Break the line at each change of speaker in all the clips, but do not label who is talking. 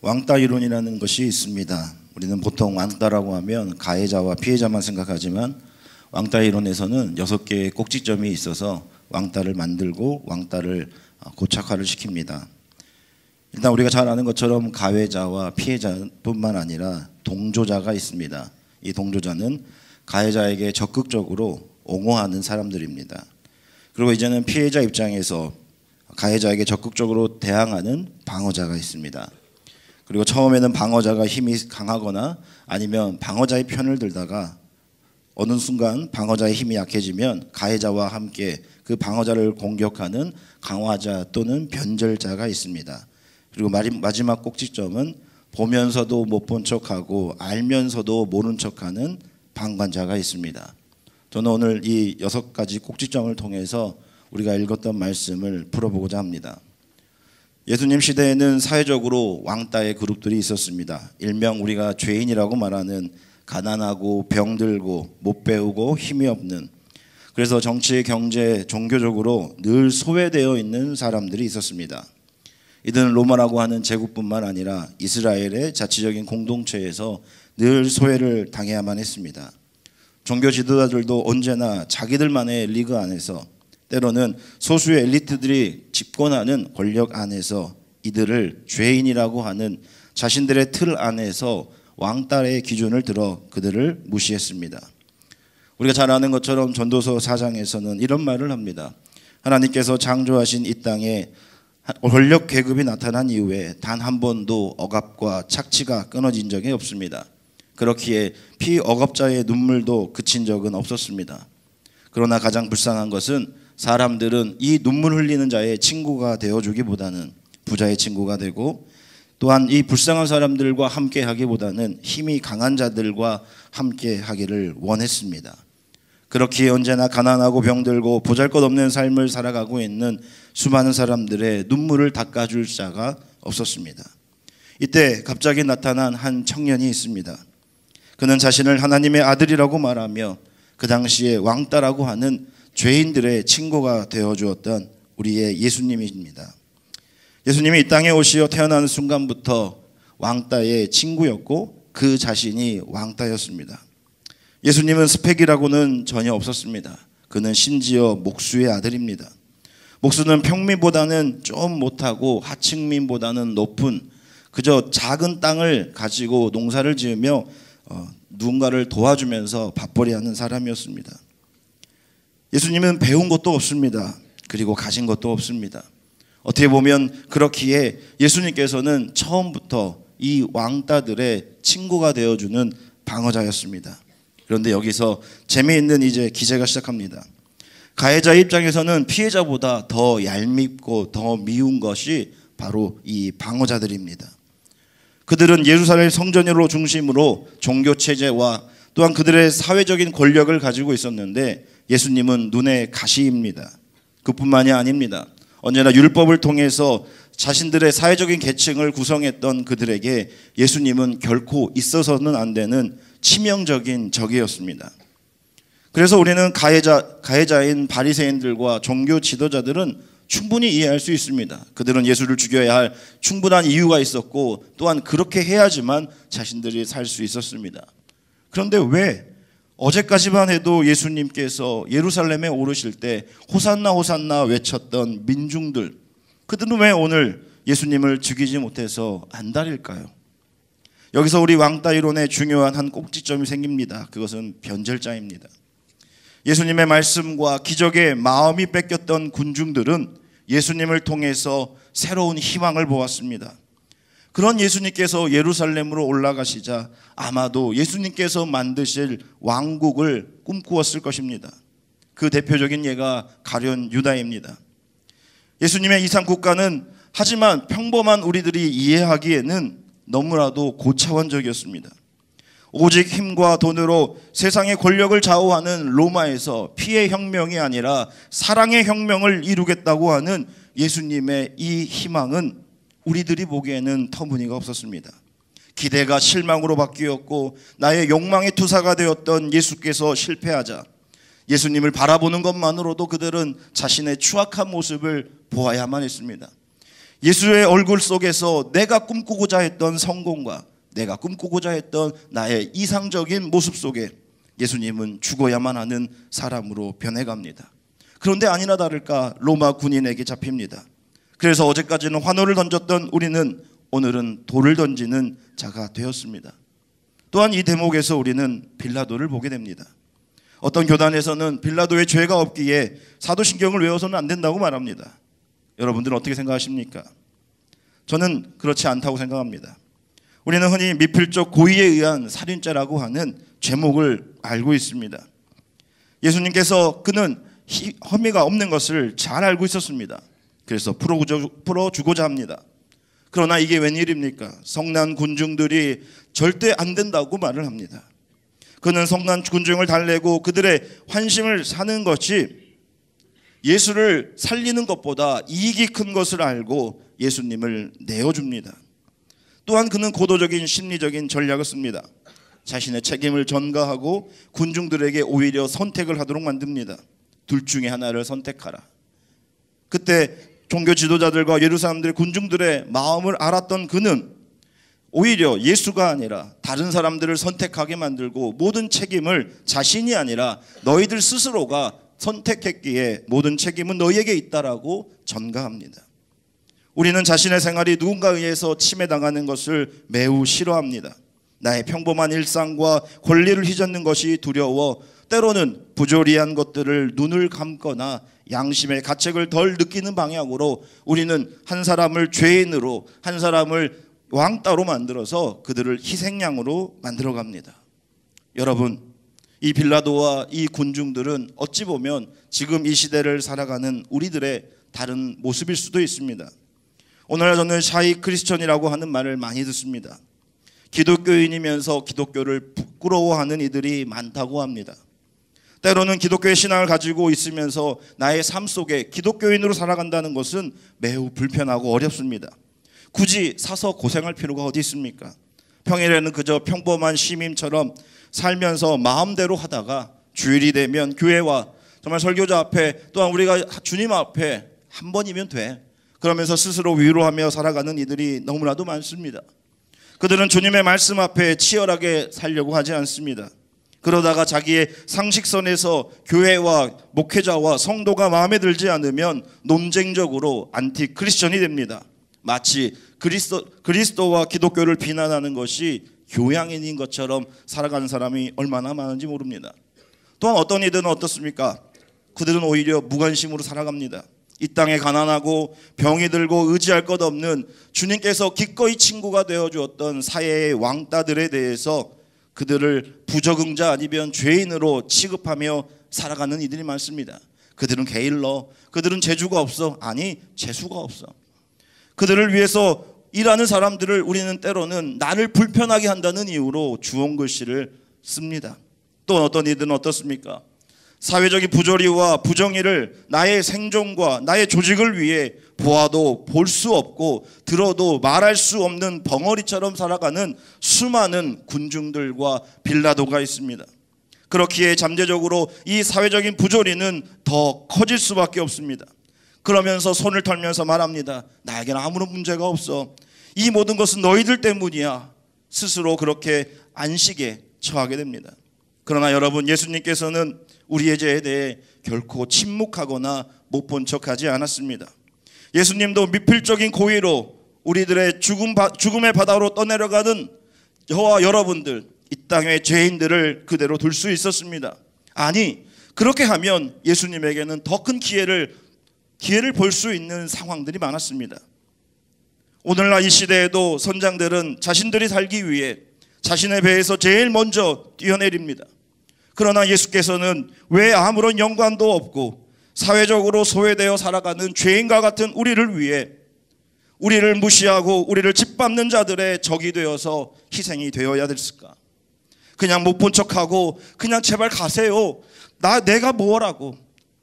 왕따 이론이라는 것이 있습니다. 우리는 보통 왕따라고 하면 가해자와 피해자만 생각하지만 왕따 이론에서는 6개의 꼭지점이 있어서 왕따를 만들고 왕따를 고착화를 시킵니다. 일단 우리가 잘 아는 것처럼 가해자와 피해자뿐만 아니라 동조자가 있습니다. 이 동조자는 가해자에게 적극적으로 옹호하는 사람들입니다. 그리고 이제는 피해자 입장에서 가해자에게 적극적으로 대항하는 방어자가 있습니다. 그리고 처음에는 방어자가 힘이 강하거나 아니면 방어자의 편을 들다가 어느 순간 방어자의 힘이 약해지면 가해자와 함께 그 방어자를 공격하는 강화자 또는 변절자가 있습니다. 그리고 마지막 꼭지점은 보면서도 못 본 척하고 알면서도 모른 척하는 방관자가 있습니다. 저는 오늘 이 6가지 꼭지점을 통해서 우리가 읽었던 말씀을 풀어보고자 합니다. 예수님 시대에는 사회적으로 왕따의 그룹들이 있었습니다. 일명 우리가 죄인이라고 말하는 가난하고 병들고 못 배우고 힘이 없는, 그래서 정치, 경제, 종교적으로 늘 소외되어 있는 사람들이 있었습니다. 이들은 로마라고 하는 제국뿐만 아니라 이스라엘의 자치적인 공동체에서 늘 소외를 당해야만 했습니다. 종교 지도자들도 언제나 자기들만의 리그 안에서, 때로는 소수의 엘리트들이 집권하는 권력 안에서 이들을 죄인이라고 하는 자신들의 틀 안에서 왕따의 기준을 들어 그들을 무시했습니다. 우리가 잘 아는 것처럼 전도서 4장에서는 이런 말을 합니다. 하나님께서 창조하신 이 땅에 권력 계급이 나타난 이후에 단 한 번도 억압과 착취가 끊어진 적이 없습니다. 그렇기에 피억압자의 눈물도 그친 적은 없었습니다. 그러나 가장 불쌍한 것은 사람들은 이 눈물 흘리는 자의 친구가 되어주기보다는 부자의 친구가 되고, 또한 이 불쌍한 사람들과 함께 하기보다는 힘이 강한 자들과 함께 하기를 원했습니다. 그렇기에 언제나 가난하고 병들고 보잘것없는 삶을 살아가고 있는 수많은 사람들의 눈물을 닦아줄 자가 없었습니다. 이때 갑자기 나타난 한 청년이 있습니다. 그는 자신을 하나님의 아들이라고 말하며 그 당시에 왕따라고 하는 죄인들의 친구가 되어주었던 우리의 예수님입니다. 예수님이 이 땅에 오시어 태어나는 순간부터 왕따의 친구였고 그 자신이 왕따였습니다. 예수님은 스펙이라고는 전혀 없었습니다. 그는 심지어 목수의 아들입니다. 목수는 평민보다는 좀 못하고 하층민보다는 높은 그저 작은 땅을 가지고 농사를 지으며 누군가를 도와주면서 밥벌이하는 사람이었습니다. 예수님은 배운 것도 없습니다. 그리고 가진 것도 없습니다. 어떻게 보면 그렇기에 예수님께서는 처음부터 이 왕따들의 친구가 되어주는 방어자였습니다. 그런데 여기서 재미있는 이제 기제가 시작합니다. 가해자 입장에서는 피해자보다 더 얄밉고 더 미운 것이 바로 이 방어자들입니다. 그들은 예루살렘 성전으로 중심으로 종교체제와 또한 그들의 사회적인 권력을 가지고 있었는데 예수님은 눈의 가시입니다. 그뿐만이 아닙니다. 언제나 율법을 통해서 자신들의 사회적인 계층을 구성했던 그들에게 예수님은 결코 있어서는 안 되는 치명적인 적이었습니다. 그래서 우리는 가해자인 바리새인들과 종교 지도자들은 충분히 이해할 수 있습니다. 그들은 예수를 죽여야 할 충분한 이유가 있었고 또한 그렇게 해야지만 자신들이 살 수 있었습니다. 그런데 왜 어제까지만 해도 예수님께서 예루살렘에 오르실 때 호산나 호산나 외쳤던 민중들, 그들은 왜 오늘 예수님을 죽이지 못해서 안달일까요? 여기서 우리 왕따 이론의 중요한 한 꼭지점이 생깁니다. 그것은 변절자입니다. 예수님의 말씀과 기적에 마음이 뺏겼던 군중들은 예수님을 통해서 새로운 희망을 보았습니다. 그런 예수님께서 예루살렘으로 올라가시자 아마도 예수님께서 만드실 왕국을 꿈꾸었을 것입니다. 그 대표적인 예가 가룟 유다입니다. 예수님의 이상 국가는 하지만 평범한 우리들이 이해하기에는 너무나도 고차원적이었습니다. 오직 힘과 돈으로 세상의 권력을 좌우하는 로마에서 피해 혁명이 아니라 사랑의 혁명을 이루겠다고 하는 예수님의 이 희망은 우리들이 보기에는 터무니가 없었습니다. 기대가 실망으로 바뀌었고 나의 욕망의 투사가 되었던 예수께서 실패하자 예수님을 바라보는 것만으로도 그들은 자신의 추악한 모습을 보아야만 했습니다. 예수의 얼굴 속에서 내가 꿈꾸고자 했던 성공과 내가 꿈꾸고자 했던 나의 이상적인 모습 속에 예수님은 죽어야만 하는 사람으로 변해갑니다. 그런데 아니나 다를까 로마 군인에게 잡힙니다. 그래서 어제까지는 환호를 던졌던 우리는 오늘은 돌을 던지는 자가 되었습니다. 또한 이 대목에서 우리는 빌라도를 보게 됩니다. 어떤 교단에서는 빌라도의 죄가 없기에 사도신경을 외워서는 안 된다고 말합니다. 여러분들은 어떻게 생각하십니까? 저는 그렇지 않다고 생각합니다. 우리는 흔히 미필적 고의에 의한 살인죄라고 하는 죄목을 알고 있습니다. 예수님께서 그는 혐의가 없는 것을 잘 알고 있었습니다. 그래서 풀어주고자 합니다. 그러나 이게 웬일입니까? 성난 군중들이 절대 안 된다고 말을 합니다. 그는 성난 군중을 달래고 그들의 환심을 사는 것이 예수를 살리는 것보다 이익이 큰 것을 알고 예수님을 내어줍니다. 또한 그는 고도적인 심리적인 전략을 씁니다. 자신의 책임을 전가하고 군중들에게 오히려 선택을 하도록 만듭니다. 둘 중에 하나를 선택하라. 그때 종교 지도자들과 예루살렘들의 군중들의 마음을 알았던 그는 오히려 예수가 아니라 다른 사람들을 선택하게 만들고 모든 책임을 자신이 아니라 너희들 스스로가 선택했기에 모든 책임은 너희에게 있다라고 전가합니다. 우리는 자신의 생활이 누군가에 의해서 침해당하는 것을 매우 싫어합니다. 나의 평범한 일상과 권리를 휘젓는 것이 두려워 때로는 부조리한 것들을 눈을 감거나 양심의 가책을 덜 느끼는 방향으로 우리는 한 사람을 죄인으로 한 사람을 왕따로 만들어서 그들을 희생양으로 만들어갑니다. 여러분, 이 빌라도와 이 군중들은 어찌 보면 지금 이 시대를 살아가는 우리들의 다른 모습일 수도 있습니다. 오늘날 저는 샤이 크리스천이라고 하는 말을 많이 듣습니다. 기독교인이면서 기독교를 부끄러워하는 이들이 많다고 합니다. 때로는 기독교의 신앙을 가지고 있으면서 나의 삶 속에 기독교인으로 살아간다는 것은 매우 불편하고 어렵습니다. 굳이 사서 고생할 필요가 어디 있습니까? 평일에는 그저 평범한 시민처럼 살면서 마음대로 하다가 주일이 되면 교회와 정말 설교자 앞에 또한 우리가 주님 앞에 한 번이면 돼. 그러면서 스스로 위로하며 살아가는 이들이 너무나도 많습니다. 그들은 주님의 말씀 앞에 치열하게 살려고 하지 않습니다. 그러다가 자기의 상식선에서 교회와 목회자와 성도가 마음에 들지 않으면 논쟁적으로 안티 크리스천이 됩니다. 마치 그리스도와 기독교를 비난하는 것이 교양인인 것처럼 살아가는 사람이 얼마나 많은지 모릅니다. 또한 어떤 이들은 어떻습니까? 그들은 오히려 무관심으로 살아갑니다. 이 땅에 가난하고 병이 들고 의지할 것 없는 주님께서 기꺼이 친구가 되어주었던 사회의 왕따들에 대해서 그들을 부적응자 아니면 죄인으로 취급하며 살아가는 이들이 많습니다. 그들은 게을러, 그들은 재주가 없어. 아니, 재수가 없어. 그들을 위해서 일하는 사람들을 우리는 때로는 나를 불편하게 한다는 이유로 주홍글씨를 씁니다. 또 어떤 이들은 어떻습니까? 사회적인 부조리와 부정의를 나의 생존과 나의 조직을 위해 보아도 볼 수 없고 들어도 말할 수 없는 벙어리처럼 살아가는 수많은 군중들과 빌라도가 있습니다. 그렇기에 잠재적으로 이 사회적인 부조리는 더 커질 수밖에 없습니다. 그러면서 손을 털면서 말합니다. 나에게는 아무런 문제가 없어. 이 모든 것은 너희들 때문이야. 스스로 그렇게 안식에 처하게 됩니다. 그러나 여러분, 예수님께서는 우리의 죄에 대해 결코 침묵하거나 못 본 척하지 않았습니다. 예수님도 미필적인 고의로 우리들의 죽음의 바다로 떠내려가는 저와 여러분들, 이 땅의 죄인들을 그대로 둘 수 있었습니다. 아니, 그렇게 하면 예수님에게는 더 큰 기회를 볼 수 있는 상황들이 많았습니다. 오늘날 이 시대에도 선장들은 자신들이 살기 위해 자신의 배에서 제일 먼저 뛰어내립니다. 그러나 예수께서는 왜 아무런 연관도 없고 사회적으로 소외되어 살아가는 죄인과 같은 우리를 위해 우리를 무시하고 우리를 짓밟는 자들의 적이 되어서 희생이 되어야 됐을까? 그냥 못 본 척하고 그냥 제발 가세요. 내가 뭐라고?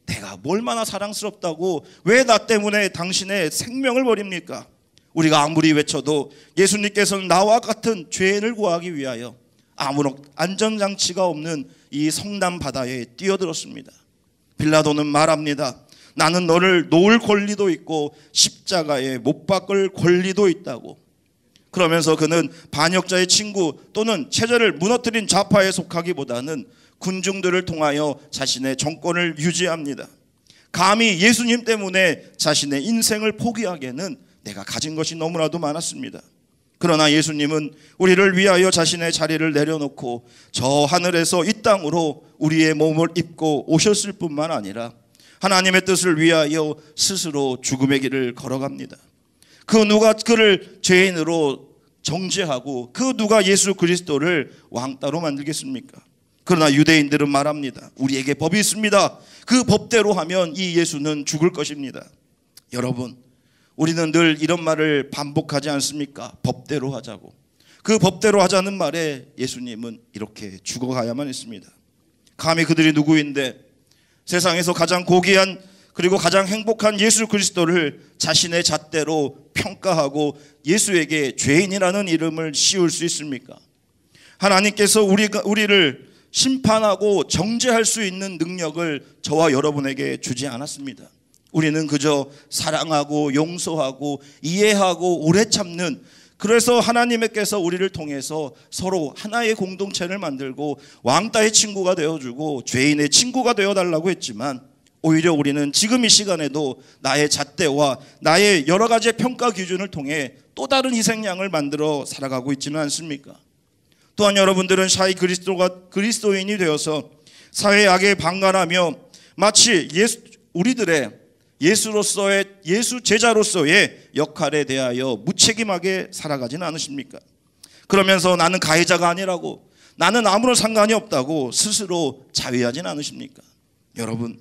내가 얼마나 사랑스럽다고 왜 나 때문에 당신의 생명을 버립니까? 우리가 아무리 외쳐도 예수님께서는 나와 같은 죄인을 구하기 위하여 아무런 안전장치가 없는 이 성남 바다에 뛰어들었습니다. 빌라도는 말합니다. 나는 너를 놓을 권리도 있고 십자가에 못 박을 권리도 있다고. 그러면서 그는 반역자의 친구 또는 체제를 무너뜨린 좌파에 속하기보다는 군중들을 통하여 자신의 정권을 유지합니다. 감히 예수님 때문에 자신의 인생을 포기하기에는 내가 가진 것이 너무나도 많았습니다. 그러나 예수님은 우리를 위하여 자신의 자리를 내려놓고 저 하늘에서 이 땅으로 우리의 몸을 입고 오셨을 뿐만 아니라 하나님의 뜻을 위하여 스스로 죽음의 길을 걸어갑니다. 그 누가 그를 죄인으로 정죄하고 그 누가 예수 그리스도를 왕따로 만들겠습니까? 그러나 유대인들은 말합니다. 우리에게 법이 있습니다. 그 법대로 하면 이 예수는 죽을 것입니다. 여러분, 우리는 늘 이런 말을 반복하지 않습니까? 법대로 하자고. 그 법대로 하자는 말에 예수님은 이렇게 죽어가야만 했습니다. 감히 그들이 누구인데 세상에서 가장 고귀한 그리고 가장 행복한 예수 그리스도를 자신의 잣대로 평가하고 예수에게 죄인이라는 이름을 씌울 수 있습니까? 하나님께서 우리를 심판하고 정죄할 수 있는 능력을 저와 여러분에게 주지 않았습니다. 우리는 그저 사랑하고 용서하고 이해하고 오래 참는, 그래서 하나님께서 우리를 통해서 서로 하나의 공동체를 만들고 왕따의 친구가 되어주고 죄인의 친구가 되어달라고 했지만, 오히려 우리는 지금 이 시간에도 나의 잣대와 나의 여러 가지의 평가 기준을 통해 또 다른 희생양을 만들어 살아가고 있지는 않습니까? 또한 여러분들은 샤이 그리스도인이 되어서 사회의 악에 방관하며 마치 우리들의 예수로서의 예수 제자로서의 역할에 대하여 무책임하게 살아가지는 않으십니까? 그러면서 나는 가해자가 아니라고, 나는 아무런 상관이 없다고 스스로 자위하지는 않으십니까? 여러분,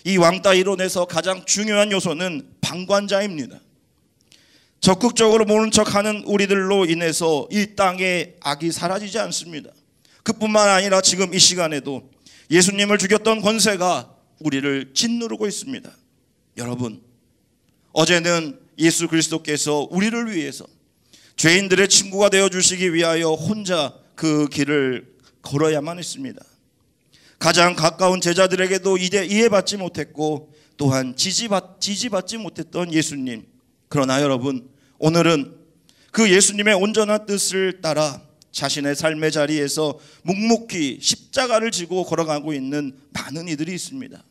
이 왕따 이론에서 가장 중요한 요소는 방관자입니다. 적극적으로 모른 척하는 우리들로 인해서 이 땅에 악이 사라지지 않습니다. 그뿐만 아니라 지금 이 시간에도 예수님을 죽였던 권세가 우리를 짓누르고 있습니다. 여러분, 어제는 예수 그리스도께서 우리를 위해서 죄인들의 친구가 되어주시기 위하여 혼자 그 길을 걸어야만 했습니다. 가장 가까운 제자들에게도 이해받지 못했고 또한 지지받지 못했던 예수님. 그러나 여러분, 오늘은 그 예수님의 온전한 뜻을 따라 자신의 삶의 자리에서 묵묵히 십자가를 지고 걸어가고 있는 많은 이들이 있습니다.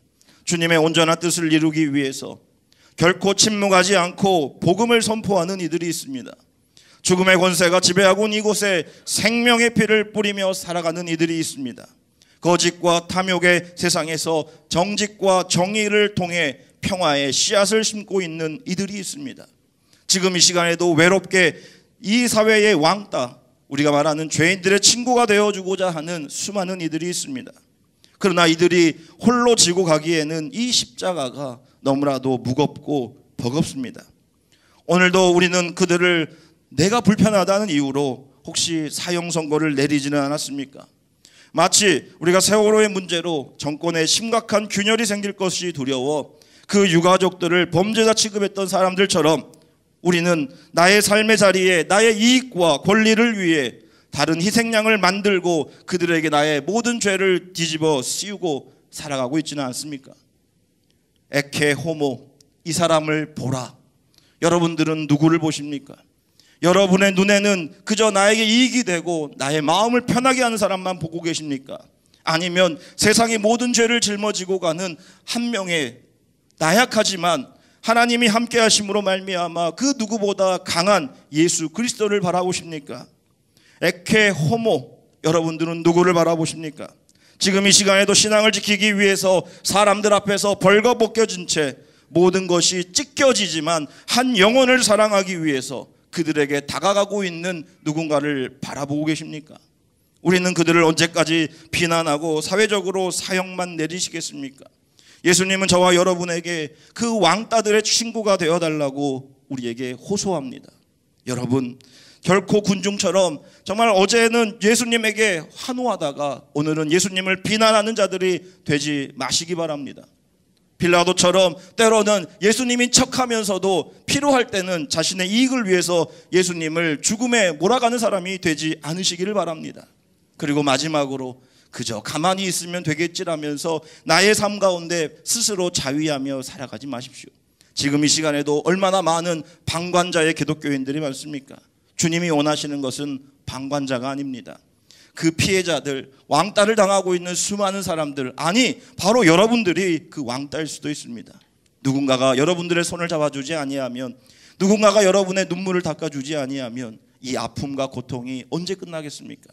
주님의 온전한 뜻을 이루기 위해서 결코 침묵하지 않고 복음을 선포하는 이들이 있습니다. 죽음의 권세가 지배하고 온 이곳에 생명의 피를 뿌리며 살아가는 이들이 있습니다. 거짓과 탐욕의 세상에서 정직과 정의를 통해 평화의 씨앗을 심고 있는 이들이 있습니다. 지금 이 시간에도 외롭게 이 사회의 왕따, 우리가 말하는 죄인들의 친구가 되어주고자 하는 수많은 이들이 있습니다. 그러나 이들이 홀로 지고 가기에는 이 십자가가 너무나도 무겁고 버겁습니다. 오늘도 우리는 그들을 내가 불편하다는 이유로 혹시 사형 선고를 내리지는 않았습니까? 마치 우리가 세월호의 문제로 정권에 심각한 균열이 생길 것이 두려워 그 유가족들을 범죄자 취급했던 사람들처럼 우리는 나의 삶의 자리에 나의 이익과 권리를 위해 다른 희생양을 만들고 그들에게 나의 모든 죄를 뒤집어 씌우고 살아가고 있지는 않습니까? 에케 호모, 이 사람을 보라. 여러분들은 누구를 보십니까? 여러분의 눈에는 그저 나에게 이익이 되고 나의 마음을 편하게 하는 사람만 보고 계십니까? 아니면 세상의 모든 죄를 짊어지고 가는 한 명의 나약하지만 하나님이 함께 하심으로 말미암아 그 누구보다 강한 예수 그리스도를 바라보십니까? 에케 호모, 여러분들은 누구를 바라보십니까? 지금 이 시간에도 신앙을 지키기 위해서 사람들 앞에서 벌거벗겨진 채 모든 것이 찢겨지지만 한 영혼을 사랑하기 위해서 그들에게 다가가고 있는 누군가를 바라보고 계십니까? 우리는 그들을 언제까지 비난하고 사회적으로 사형만 내리시겠습니까? 예수님은 저와 여러분에게 그 왕따들의 친구가 되어달라고 우리에게 호소합니다. 여러분, 결코 군중처럼 정말 어제는 예수님에게 환호하다가 오늘은 예수님을 비난하는 자들이 되지 마시기 바랍니다. 빌라도처럼 때로는 예수님인 척하면서도 필요할 때는 자신의 이익을 위해서 예수님을 죽음에 몰아가는 사람이 되지 않으시기를 바랍니다. 그리고 마지막으로 그저 가만히 있으면 되겠지라면서 나의 삶 가운데 스스로 자위하며 살아가지 마십시오. 지금 이 시간에도 얼마나 많은 방관자의 기독교인들이 많습니까? 주님이 원하시는 것은 방관자가 아닙니다. 그 피해자들, 왕따를 당하고 있는 수많은 사람들, 아니 바로 여러분들이 그 왕따일 수도 있습니다. 누군가가 여러분들의 손을 잡아주지 아니하면, 누군가가 여러분의 눈물을 닦아주지 아니하면 이 아픔과 고통이 언제 끝나겠습니까?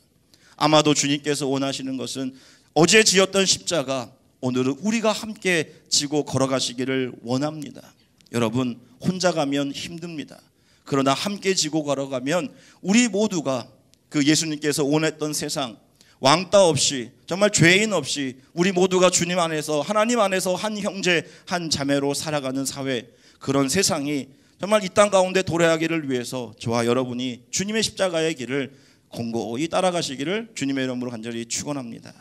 아마도 주님께서 원하시는 것은 어제 지었던 십자가 오늘은 우리가 함께 지고 걸어가시기를 원합니다. 여러분, 혼자 가면 힘듭니다. 그러나 함께 지고 걸어가면 우리 모두가 그 예수님께서 원했던 세상, 왕따 없이, 정말 죄인 없이 우리 모두가 주님 안에서, 하나님 안에서 한 형제 한 자매로 살아가는 사회, 그런 세상이 정말 이 땅 가운데 도래하기를 위해서 저와 여러분이 주님의 십자가의 길을 공고히 따라가시기를 주님의 이름으로 간절히 축원합니다.